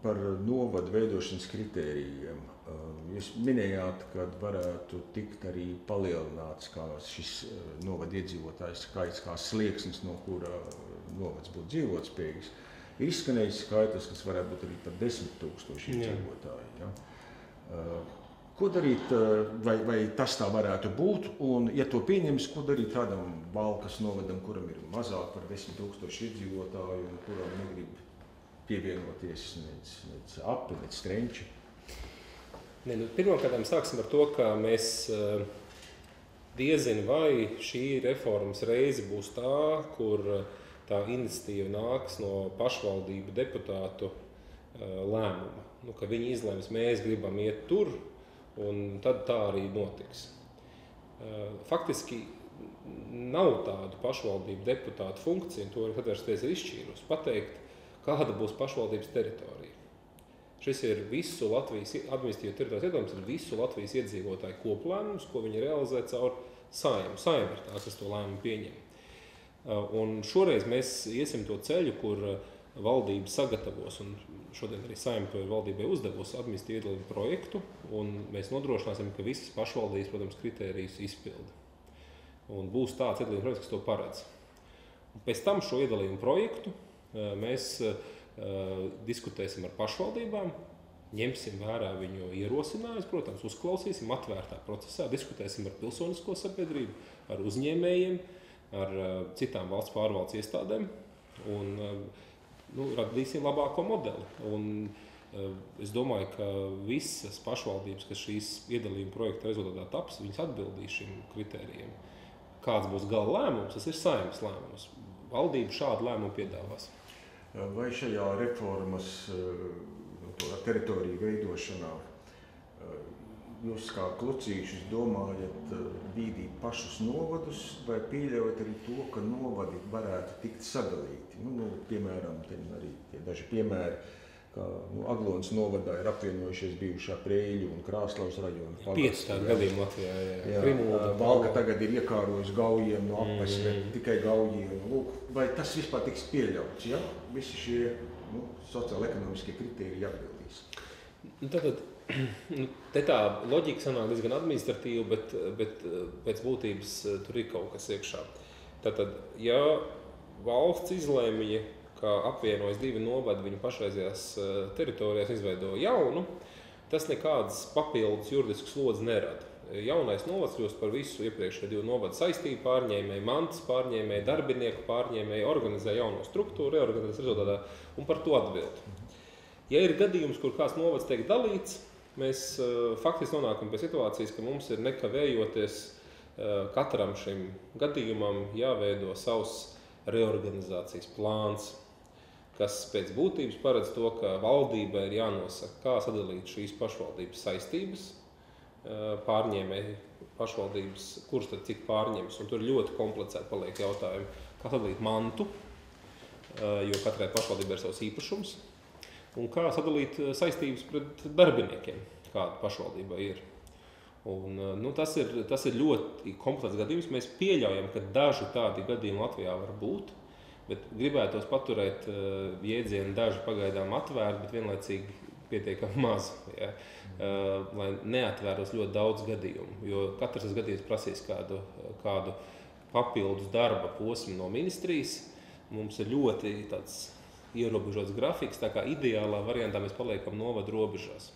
par novadu veidošanas kritērijiem. Jūs minējāt, ka varētu tikt arī palielināts kā šis novada iedzīvotājs skaits, kā slieksnis, no kura novads būtu dzīvotspējīgs. Ir izskanējis skaitlis, kas varētu būt arī par 10 000 iedzīvotāji. Ja? Ko darīt, vai tas tā varētu būt? Un, ja to pieņems, ko darīt tādam Valkas novadam, kuram ir mazāk par 10 000 iedzīvotāju un kuram negrib pievienoties nec api, nec strenči? Pirmkārt, sāksim ar to, ka mēs diezin vai šī reformas reize būs tā, kur tā iniciatīva nāks no pašvaldību deputātu lēmuma. Ka viņi izlems, mēs gribam iet tur, un tad tā arī notiks. Faktiski nav tādu pašvaldību deputātu funkciju, un to Katrēns ir izšķīrusi, pateikt, kāda būs pašvaldības teritorija. Šis ir visu Latvijas administratīvo teritorijas iedomājums, ir visu Latvijas iedzīvotāju koplēmums, ko viņi realizē caur Saeimu. Saeima ir tā, kas to lēmumu pieņem. Un šoreiz mēs iesim to ceļu, kur valdība sagatavos, un šodien arī Saeima to ir valdībai uzdevusi administratīvu iedalījumu projektu, un mēs nodrošināsim, ka visas pašvaldības, protams, kritērijus izpilda. Un būs tāds iedalījuma projekts, kas to paredz. Un pēc tam šo iedalījumu projektu mēs diskutēsim ar pašvaldībām, ņemsim vērā viņu ierosinājumus, protams, uzklausīsim atvērtā procesā, diskutēsim ar pilsonisko sabiedrību, ar uzņēmējiem, ar citām valsts pārvaldes iestādēm un radīsim labāko modeli. Un es domāju, ka visas pašvaldības, kas šīs iedalījuma projekta rezultātā taps, viņas atbildīs šiem kritērijiem. Kāds būs gala lēmums, tas ir Saeimas lēmums. Valdība šādu lēmumu piedāvās. Vai šajā reformas teritoriju veidošanā jūs kā klucīšus domājat bīdīt pašus novadus vai pieļaujat arī to, ka novadi varētu tikt sadalīti? Piemēram, arī tie daži piemēri, ka Aglonas novadā ir apvienojušies bijušā Preiļu un Krāslavas rajona pagasts. 5 gadījumu Latvijā, jā. Valka tagad ir iekārojusi Gaujiem no apes, tikai Gaujiem. Lūk, vai tas vispār tiks pieļauts, ja? Visi šie sociāla-ekonomiskie kritēriji atbildīs? Te tā loģika sanāk diezgan administratīva, bet pēc būtības tur ir kaut kas iekšā. Tātad, ja valsts izlēmja, ka apvienojas 2 novadi viņu pašreizējās teritorijās izveido jaunu, tas nekādas papildus juridiskas slodzes nerada. Jaunais novads kļūst par visu iepriekšējo 2 novadu saistību pārņēmēju, mantas pārņēmēju, darbinieku pārņēmēju, organizē jauno struktūru, reorganizēs rezultātā un par to atbild. Ja ir gadījums, kur kāds novads tiek dalīts, mēs faktiski nonākam pie situācijas, ka mums ir nekavējoties katram šim gadījumam jāveido savs reorganizācijas plāns, kas pēc būtības paredz to, ka valdībai ir jānosaka, kā sadalīt šīs pašvaldības saistības, pārņēmēji pašvaldības, kurš tad cik pārņems. Un tur ļoti komplicēti paliek jautājumi, kā sadalīt mantu, jo katrai pašvaldībai ir savs īpašums, un kā sadalīt saistības pret darbiniekiem, kāda pašvaldībai ir. Un, tas ir ļoti komplekss gadījums. Mēs pieļaujam, ka daži tādi gadījumi Latvijā var būt, bet gribētos paturēt jēdzienu daži pagaidām atvērti, bet vienlaicīgi pietiekami maz, ja? Lai neatvērtos ļoti daudz gadījumu, jo katrs tas gadījums prasīs kādu papildus darba posmu no ministrijas. Mums ir ļoti tāds ierobežots grafiks, tā kā ideālā variantā mēs paliekam novadu robežās.